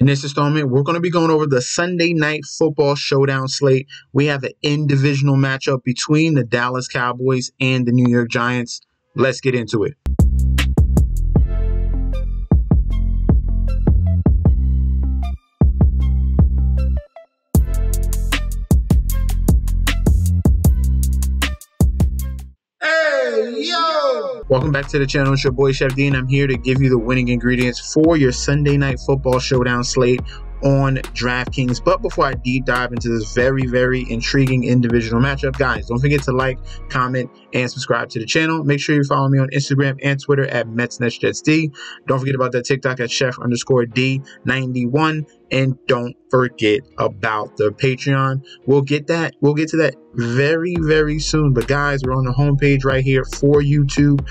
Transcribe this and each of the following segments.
In this installment, we're going to be going over the Sunday Night Football Showdown slate. We have an in-divisional matchup between the Dallas Cowboys and the New York Giants. Let's get into it. Welcome back to the channel. It's your boy Chef D, and I'm here to give you the winning ingredients for your Sunday Night Football Showdown slate on Draftkings. But before I deep dive into this very intriguing individual matchup, guys, don't forget to like, comment, and subscribe to the channel. Make sure you follow me on Instagram and Twitter at MetsNetsJetsD. Don't forget about that TikTok at Chef_D91, and don't forget about the Patreon. We'll get to that very soon. But guys, we're on the homepage right here for YouTube.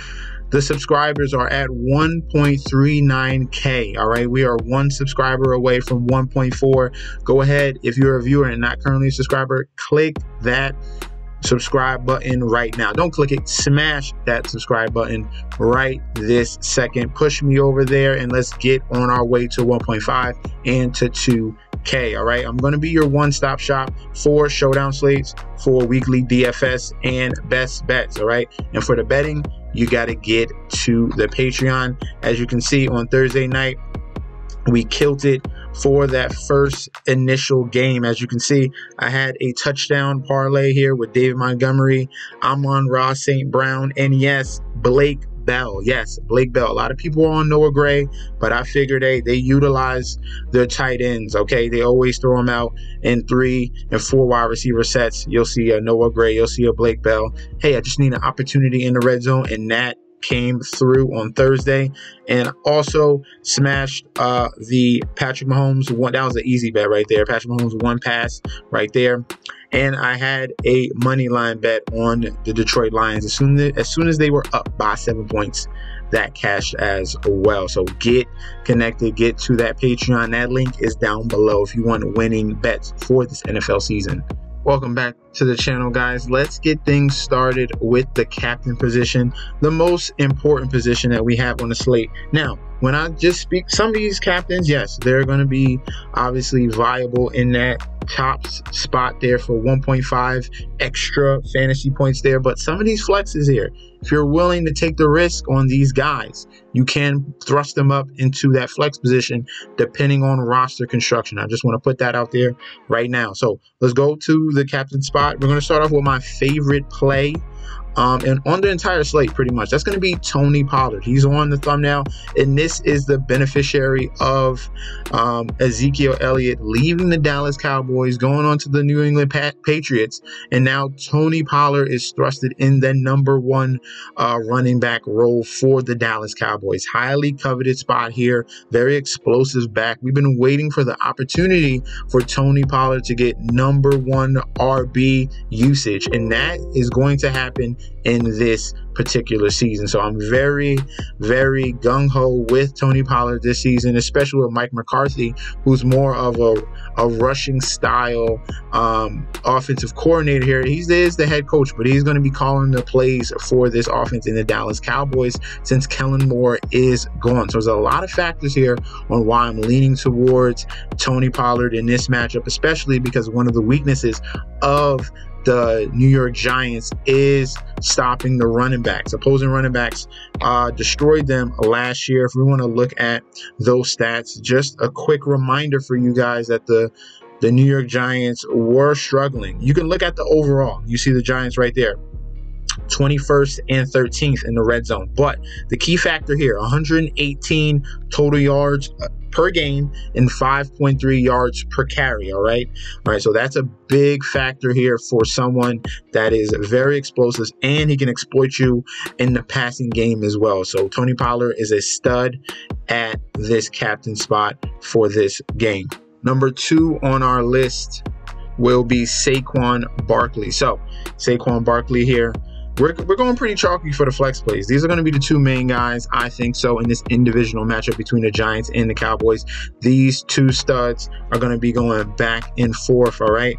The subscribers are at 1.39K. All right, we are one subscriber away from 1.4. Go ahead, if you're a viewer and not currently a subscriber, click that subscribe button right now. Don't click it, smash that subscribe button right this second. Push me over there and let's get on our way to 1.5 and to 2K. All right, I'm going to be your one-stop shop for showdown slates, for weekly DFS and best bets. All right, and for the betting, you got to get to the Patreon. As you can see, on Thursday night, we killed it for that first initial game. As you can see, I had a touchdown parlay here with David Montgomery, Amon-Ra St. Brown, and yes, Blake Bell. Yes, Blake Bell. A lot of people are on Noah Gray, but I figured they utilize their tight ends. Okay, they always throw them out in 3 and 4 wide receiver sets. You'll see a Noah Gray, you'll see a Blake Bell. Hey, I just need an opportunity in the red zone, and that came through on Thursday. And also smashed the Patrick Mahomes one. That was an easy bet right there. Patrick Mahomes one pass right there. And I had a money line bet on the Detroit Lions as soon as they were up by 7 points. That cashed as well. So get connected, get to that Patreon. That link is down below if you want winning bets for this NFL season. Welcome back to the channel, guys. Let's get things started with the captain position, the most important position that we have on the slate. Now, when I just speak, some of these captains, yes, they're going to be obviously viable in that top spot there for 1.5 extra fantasy points there. But some of these flexes here, if you're willing to take the risk on these guys, you can thrust them up into that flex position depending on roster construction. I just want to put that out there right now. So let's go to the captain spot. We're going to start off with my favorite play. And on the entire slate, pretty much, that's going to be Tony Pollard. He's on the thumbnail, and this is the beneficiary of Ezekiel Elliott leaving the Dallas Cowboys, going on to the New England Patriots, and now Tony Pollard is thrusted in the #1 running back role for the Dallas Cowboys. Highly coveted spot here, very explosive back. We've been waiting for the opportunity for Tony Pollard to get #1 RB usage, and that is going to happen in this particular season. So I'm very gung-ho with Tony Pollard this season, especially with Mike McCarthy, who's more of a rushing style offensive coordinator here. He is the head coach, but he's going to be calling the plays for this offense in the Dallas Cowboys since Kellen Moore is gone. So there's a lot of factors here on why I'm leaning towards Tony Pollard in this matchup, especially because one of the weaknesses of the New York Giants is stopping the running backs. Opposing running backs destroyed them last year. If we want to look at those stats, just a quick reminder for you guys that the New York Giants were struggling. You can look at the overall. You see the Giants right there, 21st and 13th in the red zone. But the key factor here, 118 total yards per game and 5.3 yards per carry. All right, so that's a big factor here for someone that is very explosive, and he can exploit you in the passing game as well. So Tony Pollard is a stud at this captain spot for this game. Number 2 on our list will be Saquon Barkley. So Saquon Barkley here, we're going pretty chalky for the flex plays. These are going to be the 2 main guys, I think so, in this in-divisional matchup between the Giants and the Cowboys. These 2 studs are going to be going back and forth, all right?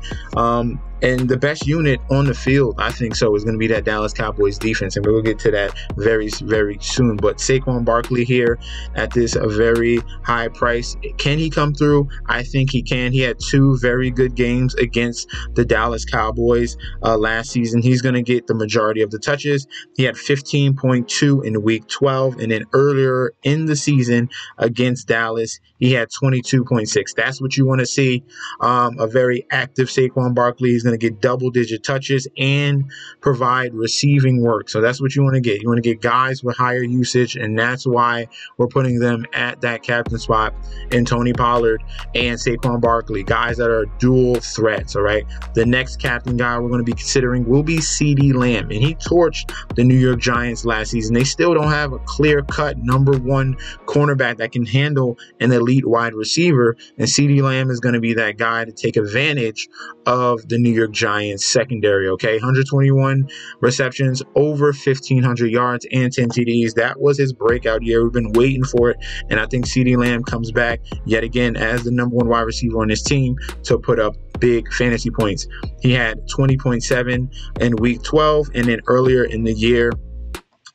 And the best unit on the field, I think so, is going to be that Dallas Cowboys defense. And we'll get to that very, very soon. But Saquon Barkley here at this very high price. Can he come through? I think he can. He had 2 very good games against the Dallas Cowboys last season. He's going to get the majority of the touches. He had 15.2 in week 12. And then earlier in the season against Dallas, he had 22.6. That's what you want to see. A very active Saquon Barkley. He's going to get double-digit touches and provide receiving work. So that's what you want to get. You want to get guys with higher usage, and that's why we're putting them at that captain spot in Tony Pollard and Saquon Barkley, guys that are dual threats, all right? The next captain guy we're going to be considering will be CeeDee Lamb, and he torched the New York Giants last season. They still don't have a clear-cut #1 cornerback that can handle an elite wide receiver, and CeeDee Lamb is going to be that guy to take advantage of the New York Giants secondary, okay? 121 receptions, over 1,500 yards, and 10 TDs. That was his breakout year. We've been waiting for it, and I think CeeDee Lamb comes back yet again as the #1 wide receiver on his team to put up big fantasy points. He had 20.7 in week 12, and then earlier in the year,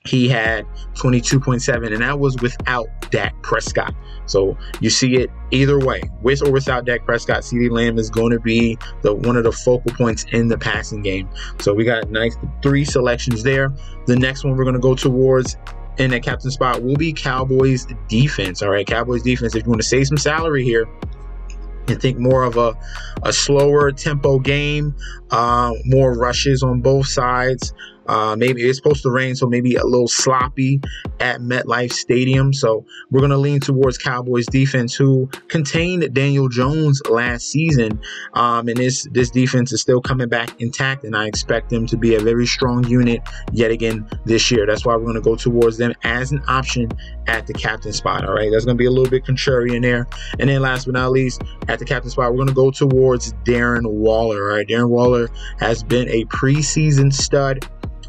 he had 22.7, and that was without Dak Prescott. So you see it either way, with or without Dak Prescott, CeeDee Lamb is going to be one of the focal points in the passing game. So we got nice 3 selections there. The next one we're going to go towards in that captain spot will be Cowboys defense. All right, Cowboys defense. If you want to save some salary here and think more of a slower tempo game, more rushes on both sides. Maybe it's supposed to rain, so maybe a little sloppy at MetLife Stadium. So we're going to lean towards Cowboys defense, who contained Daniel Jones last season. And this defense is still coming back intact, and I expect them to be a very strong unit yet again this year. That's why we're going to go towards them as an option at the captain spot. All right, that's going to be a little bit contrarian there. And then last but not least, at the captain spot, we're going to go towards Darren Waller. All right, Darren Waller has been a preseason stud.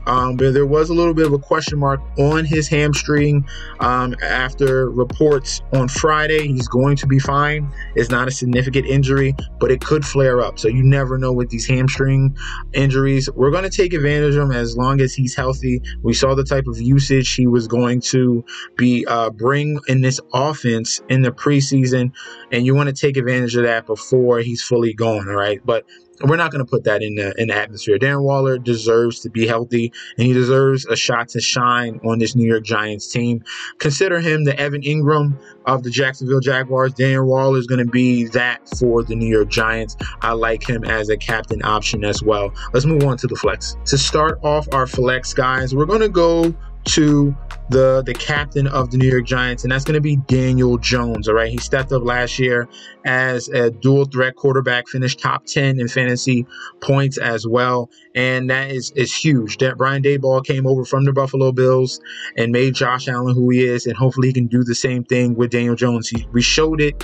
But there was a little bit of a question mark on his hamstring after reports on Friday. He's going to be fine. It's not a significant injury, but it could flare up. So you never know with these hamstring injuries. We're going to take advantage of him as long as he's healthy. We saw the type of usage he was going to be bring in this offense in the preseason, and you want to take advantage of that before he's fully gone, all right? But we're not going to put that in the atmosphere. Darren Waller deserves to be healthy, and he deserves a shot to shine on this New York Giants team. Consider him the Evan Ingram of the Jacksonville Jaguars. Darren Waller is going to be that for the New York Giants. I like him as a captain option as well. Let's move on to the flex. To start off our flex, guys, we're going to go to the captain of the New York Giants, and that's going to be Daniel Jones. All right, he stepped up last year as a dual threat quarterback, finished top 10 in fantasy points as well, and that is huge. That Brian Daboll came over from the Buffalo Bills and made Josh Allen who he is, and hopefully he can do the same thing with Daniel Jones. He showed it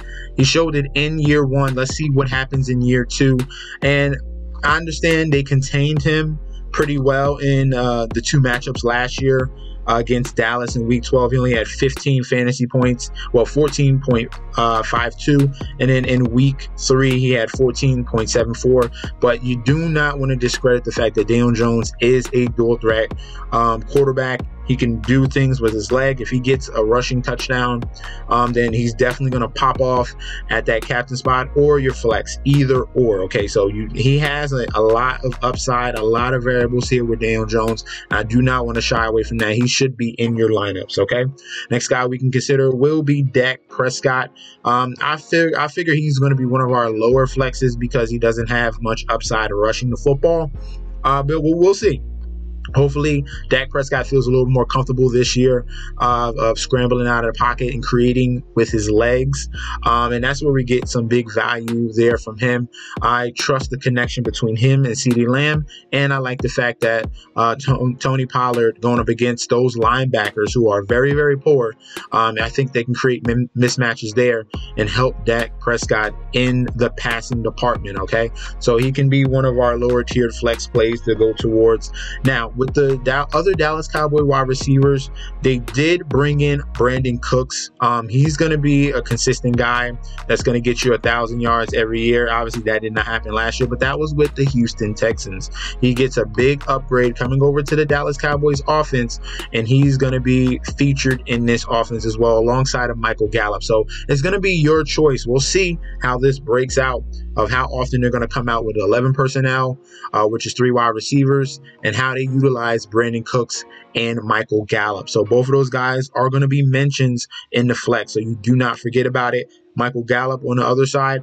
in year 1. Let's see what happens in year 2. And I understand they contained him pretty well in the 2 matchups last year against Dallas in week 12. He only had 15 fantasy points, well, 14.52, and then in week 3 he had 14.74. But you do not want to discredit the fact that Daniel Jones is a dual threat quarterback. He can do things with his leg. If he gets a rushing touchdown, then he's definitely going to pop off at that captain spot or your flex, either or. Okay, so he has a lot of upside, a lot of variables here with Daniel Jones. I do not want to shy away from that. He should be in your lineups. Okay, next guy we can consider will be Dak Prescott. I figure he's going to be one of our lower flexes because he doesn't have much upside rushing the football, but we'll see. Hopefully, Dak Prescott feels a little more comfortable this year of scrambling out of the pocket and creating with his legs. And that's where we get some big value there from him. I trust the connection between him and CeeDee Lamb. And I like the fact that Tony Pollard going up against those linebackers who are very, very poor. I think they can create mismatches there and help Dak Prescott in the passing department. Okay, so he can be one of our lower tiered flex plays to go towards. Now, with the other Dallas Cowboy wide receivers, they did bring in Brandon Cooks. He's going to be a consistent guy that's going to get you 1,000 yards every year. Obviously, that did not happen last year, but that was with the Houston Texans. He gets a big upgrade coming over to the Dallas Cowboys offense, and he's going to be featured in this offense as well, alongside of Michael Gallup. So it's going to be your choice. We'll see how this breaks out, of how often they're going to come out with 11 personnel, which is 3 wide receivers, and how they utilize Brandon Cooks and Michael Gallup. So both of those guys are going to be mentions in the flex, so you do not forget about it. Michael Gallup on the other side,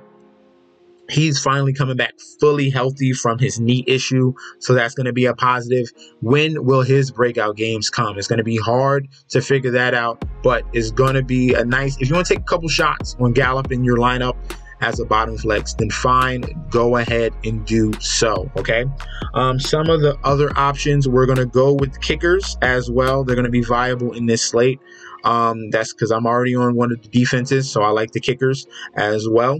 he's finally coming back fully healthy from his knee issue, so that's going to be a positive. When will his breakout games come? It's going to be hard to figure that out, but it's going to be a nice, if you want to take a couple shots on Gallup in your lineup as a bottom flex, then fine, go ahead and do so. Okay, some of the other options, we're going to go with kickers as well. They're going to be viable in this slate. That's because I'm already on one of the defenses, so I like the kickers as well.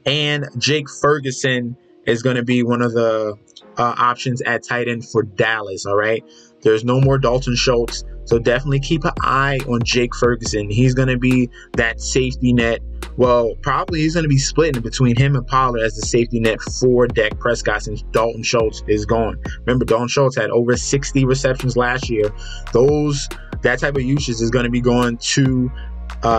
And Jake Ferguson is going to be one of the options at tight end for Dallas. All right, there's no more Dalton Schultz, so definitely keep an eye on Jake Ferguson. He's going to be that safety net. Well, probably he's going to be splitting between him and Pollard as the safety net for Dak Prescott, since Dalton Schultz is gone. Remember, Dalton Schultz had over 60 receptions last year. That type of usage is going to be going to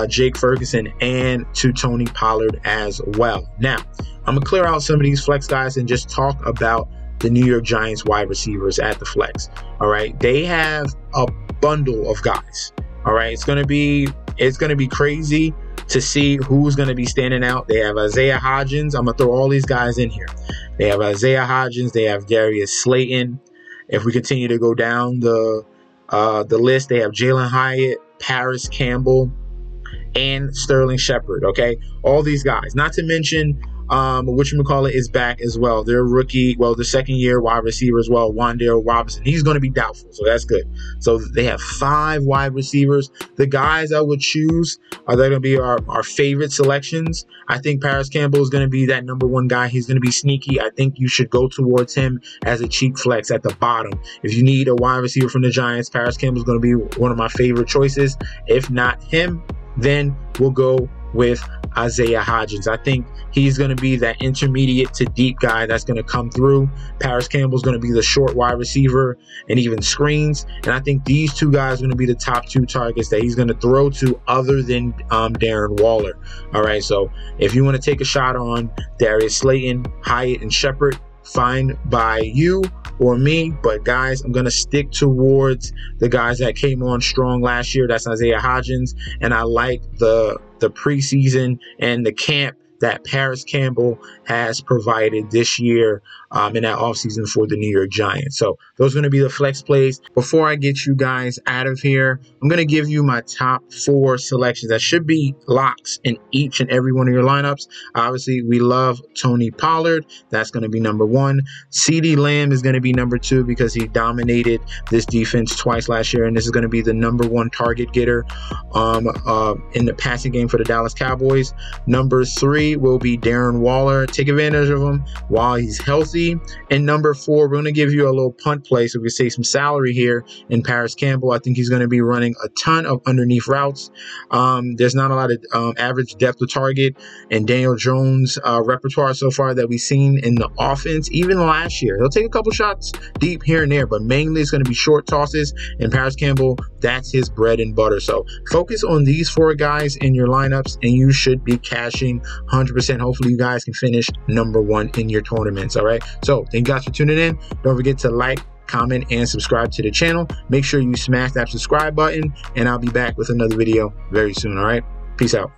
Jake Ferguson and to Tony Pollard as well. Now, I'm going to clear out some of these flex guys and just talk about the New York Giants wide receivers at the flex. All right, they have a bundle of guys. All right, it's going to be crazy to see who's going to be standing out. They have Isaiah Hodgins. I'm going to throw all these guys in here. They have Isaiah Hodgins. They have Darius Slayton. If we continue to go down the list, they have Jalen Hyatt, Paris Campbell, and Sterling Shepard. Okay, all these guys. Not to mention, whatchamacallit is back as well. Their rookie, the second year wide receiver as well, Wan'Dale Robinson. He's going to be doubtful, so that's good. So they have 5 wide receivers. The guys I would choose are going to be our favorite selections. I think Paris Campbell is going to be that #1 guy. He's going to be sneaky. I think you should go towards him as a cheap flex at the bottom. If you need a wide receiver from the Giants, Paris Campbell is going to be one of my favorite choices. If not him, then we'll go with Isaiah Hodgins. I think he's going to be that intermediate to deep guy that's going to come through. Paris Campbell's going to be the short wide receiver and even screens. And I think these 2 guys are going to be the top 2 targets that he's going to throw to, other than Darren Waller. All right, so if you want to take a shot on Darius Slayton, Hyatt, and Shepard, fine by you or me, but guys, I'm gonna stick towards the guys that came on strong last year. That's Isaiah Hodgins, and I like the preseason and the camp that Paris Campbell has provided this year in that offseason for the New York Giants. So those are going to be the flex plays. Before I get you guys out of here, I'm going to give you my top 4 selections that should be locks in each and every one of your lineups. Obviously, we love Tony Pollard. That's going to be #1. CeeDee Lamb is going to be #2 because he dominated this defense twice last year, and this is going to be the #1 target getter in the passing game for the Dallas Cowboys. #3 will be Darren Waller. Take advantage of him while he's healthy. And #4, we're going to give you a little punt play so we can save some salary here in Paris Campbell. I think he's going to be running a ton of underneath routes. There's not a lot of average depth of target and Daniel Jones repertoire so far that we've seen in the offense. Even last year, he'll take a couple shots deep here and there, but mainly it's going to be short tosses, and Paris Campbell, that's his bread and butter. So focus on these 4 guys in your lineups, and you should be cashing 100%. Hopefully you guys can finish #1 in your tournaments. All right, so thank you guys for tuning in. Don't forget to like, comment, and subscribe to the channel. Make sure you smash that subscribe button, and I'll be back with another video very soon. All right, peace out.